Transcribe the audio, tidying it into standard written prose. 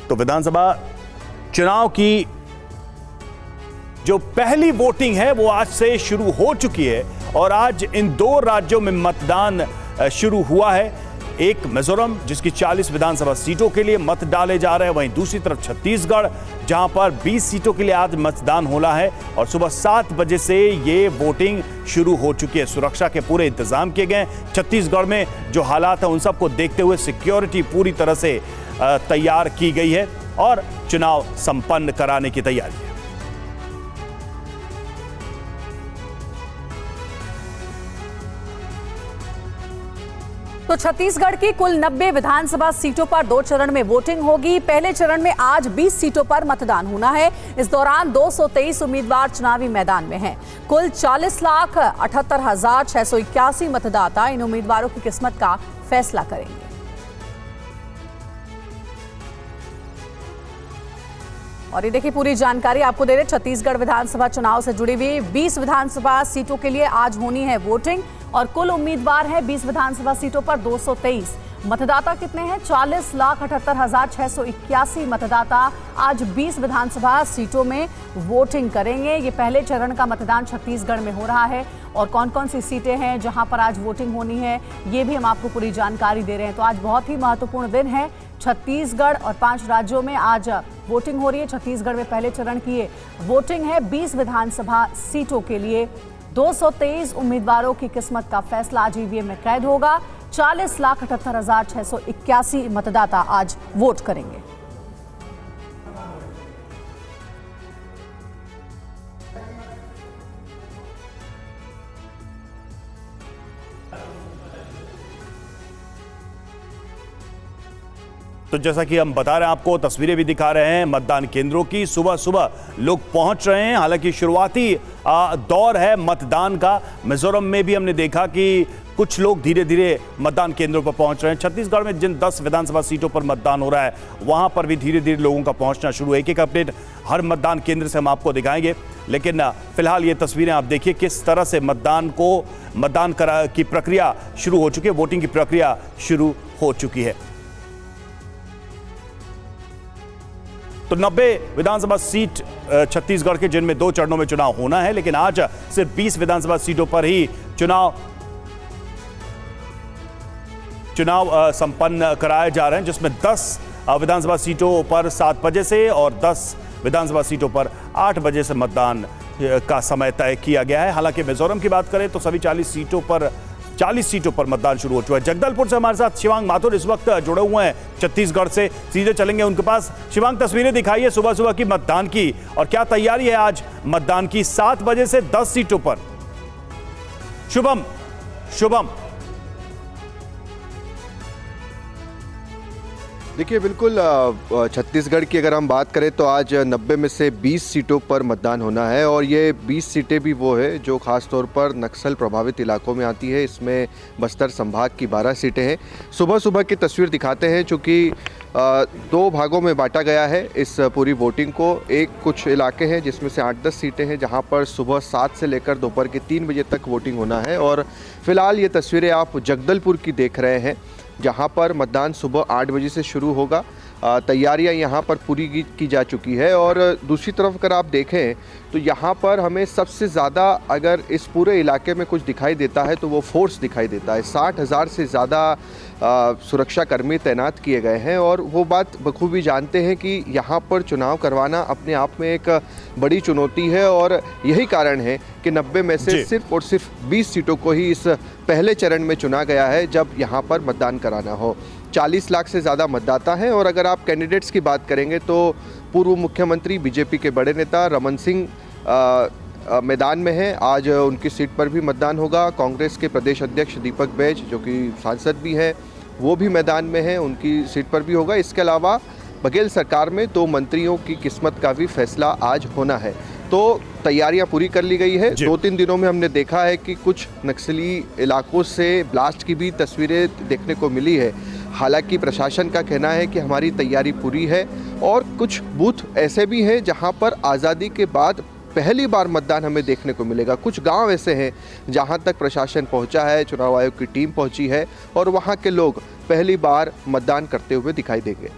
तो विधानसभा चुनाव की जो पहली वोटिंग है वो आज से शुरू हो चुकी है और आज इन दो राज्यों में मतदान शुरू हुआ है। एक मिजोरम जिसकी 40 विधानसभा सीटों के लिए मत डाले जा रहे हैं, वहीं दूसरी तरफ छत्तीसगढ़ जहां पर 20 सीटों के लिए आज मतदान होना है और सुबह 7 बजे से ये वोटिंग शुरू हो चुकी है। सुरक्षा के पूरे इंतजाम किए गए हैं। छत्तीसगढ़ में जो हालात है उन सबको देखते हुए सिक्योरिटी पूरी तरह से तैयार की गई है और चुनाव संपन्न कराने की तैयारी है। तो छत्तीसगढ़ की कुल 90 विधानसभा सीटों पर 2 चरण में वोटिंग होगी। पहले चरण में आज 20 सीटों पर मतदान होना है। इस दौरान 223 उम्मीदवार चुनावी मैदान में हैं। कुल 40,78,681 मतदाता इन उम्मीदवारों की किस्मत का फैसला करेंगे। और ये देखिए पूरी जानकारी आपको दे रहे छत्तीसगढ़ विधानसभा चुनाव से जुड़ी हुई 20 विधानसभा सीटों के लिए आज होनी है वोटिंग और कुल उम्मीदवार है 20 विधानसभा सीटों पर 223। मतदाता कितने हैं? 40,78,681 मतदाता आज 20 विधानसभा सीटों में वोटिंग करेंगे। ये पहले चरण का मतदान छत्तीसगढ़ में हो रहा है और कौन कौन सी सीटें हैं जहां पर आज वोटिंग होनी है ये भी हम आपको पूरी जानकारी दे रहे हैं। तो आज बहुत ही महत्वपूर्ण दिन है। छत्तीसगढ़ और 5 राज्यों में आज वोटिंग हो रही है। छत्तीसगढ़ में पहले चरण की ये वोटिंग है 20 विधानसभा सीटों के लिए। 223 उम्मीदवारों की किस्मत का फैसला आज ईवीएम में कैद होगा। 40,78,681 मतदाता आज वोट करेंगे। तो जैसा कि हम बता रहे हैं आपको, तस्वीरें भी दिखा रहे हैं मतदान केंद्रों की। सुबह सुबह लोग पहुंच रहे हैं। हालांकि शुरुआती दौर है मतदान का। मिजोरम में भी हमने देखा कि कुछ लोग धीरे धीरे मतदान केंद्रों पर पहुंच रहे हैं। छत्तीसगढ़ में जिन 10 विधानसभा सीटों पर मतदान हो रहा है वहां पर भी धीरे धीरे लोगों का पहुंचना शुरू है। एक अपडेट हर मतदान केंद्र से हम आपको दिखाएंगे, लेकिन फिलहाल ये तस्वीरें आप देखिए किस तरह से मतदान की प्रक्रिया शुरू हो चुकी है। वोटिंग की प्रक्रिया शुरू हो चुकी है। तो 90 विधानसभा सीट छत्तीसगढ़ के जिनमें 2 चरणों में चुनाव होना है, लेकिन आज सिर्फ 20 विधानसभा सीटों पर ही चुनाव संपन्न कराए जा रहे हैं, जिसमें 10 विधानसभा सीटों पर 7 बजे से और 10 विधानसभा सीटों पर 8 बजे से मतदान का समय तय किया गया है। हालांकि मिजोरम की बात करें तो सभी 40 सीटों पर मतदान शुरू हो चुका है। जगदलपुर से हमारे साथ शिवांग माथुर इस वक्त जुड़े हुए हैं छत्तीसगढ़ से। सीधे चलेंगे उनके पास। शिवांग, तस्वीरें दिखाइए सुबह सुबह की मतदान की और क्या तैयारी है आज मतदान की 7 बजे से 10 सीटों पर। शुभम। देखिए, बिल्कुल छत्तीसगढ़ की अगर हम बात करें तो आज 90 में से 20 सीटों पर मतदान होना है और ये 20 सीटें भी वो है जो ख़ास तौर पर नक्सल प्रभावित इलाकों में आती है। इसमें बस्तर संभाग की 12 सीटें हैं। सुबह सुबह की तस्वीर दिखाते हैं, चूँकि 2 भागों में बांटा गया है इस पूरी वोटिंग को। एक कुछ इलाके हैं जिसमें से 8-10 सीटें हैं जहाँ पर सुबह 7 से लेकर दोपहर के 3 बजे तक वोटिंग होना है। और फिलहाल ये तस्वीरें आप जगदलपुर की देख रहे हैं जहाँ पर मतदान सुबह 8 बजे से शुरू होगा। तैयारियां यहाँ पर पूरी की जा चुकी है। और दूसरी तरफ अगर आप देखें तो यहाँ पर हमें सबसे ज़्यादा अगर इस पूरे इलाके में कुछ दिखाई देता है तो वो फोर्स दिखाई देता है। 60,000 से ज़्यादा सुरक्षाकर्मी तैनात किए गए हैं और वो बात बखूबी जानते हैं कि यहाँ पर चुनाव करवाना अपने आप में एक बड़ी चुनौती है। और यही कारण है कि 90 में से सिर्फ और सिर्फ 20 सीटों को ही इस पहले चरण में चुना गया है जब यहाँ पर मतदान कराना हो। 40 लाख से ज़्यादा मतदाता हैं। और अगर आप कैंडिडेट्स की बात करेंगे तो पूर्व मुख्यमंत्री बीजेपी के बड़े नेता रमन सिंह मैदान में हैं। आज उनकी सीट पर भी मतदान होगा। कांग्रेस के प्रदेश अध्यक्ष दीपक बैज जो कि सांसद भी हैं वो भी मैदान में हैं, उनकी सीट पर भी होगा। इसके अलावा बघेल सरकार में 2 मंत्रियों की किस्मत का भी फैसला आज होना है। तो तैयारियां पूरी कर ली गई है। 2-3 दिनों में हमने देखा है कि कुछ नक्सली इलाकों से ब्लास्ट की भी तस्वीरें देखने को मिली है। हालांकि प्रशासन का कहना है कि हमारी तैयारी पूरी है और कुछ बूथ ऐसे भी हैं जहां पर आज़ादी के बाद पहली बार मतदान हमें देखने को मिलेगा। कुछ गांव ऐसे हैं जहां तक प्रशासन पहुंचा है, चुनाव आयोग की टीम पहुंची है और वहां के लोग पहली बार मतदान करते हुए दिखाई देंगे।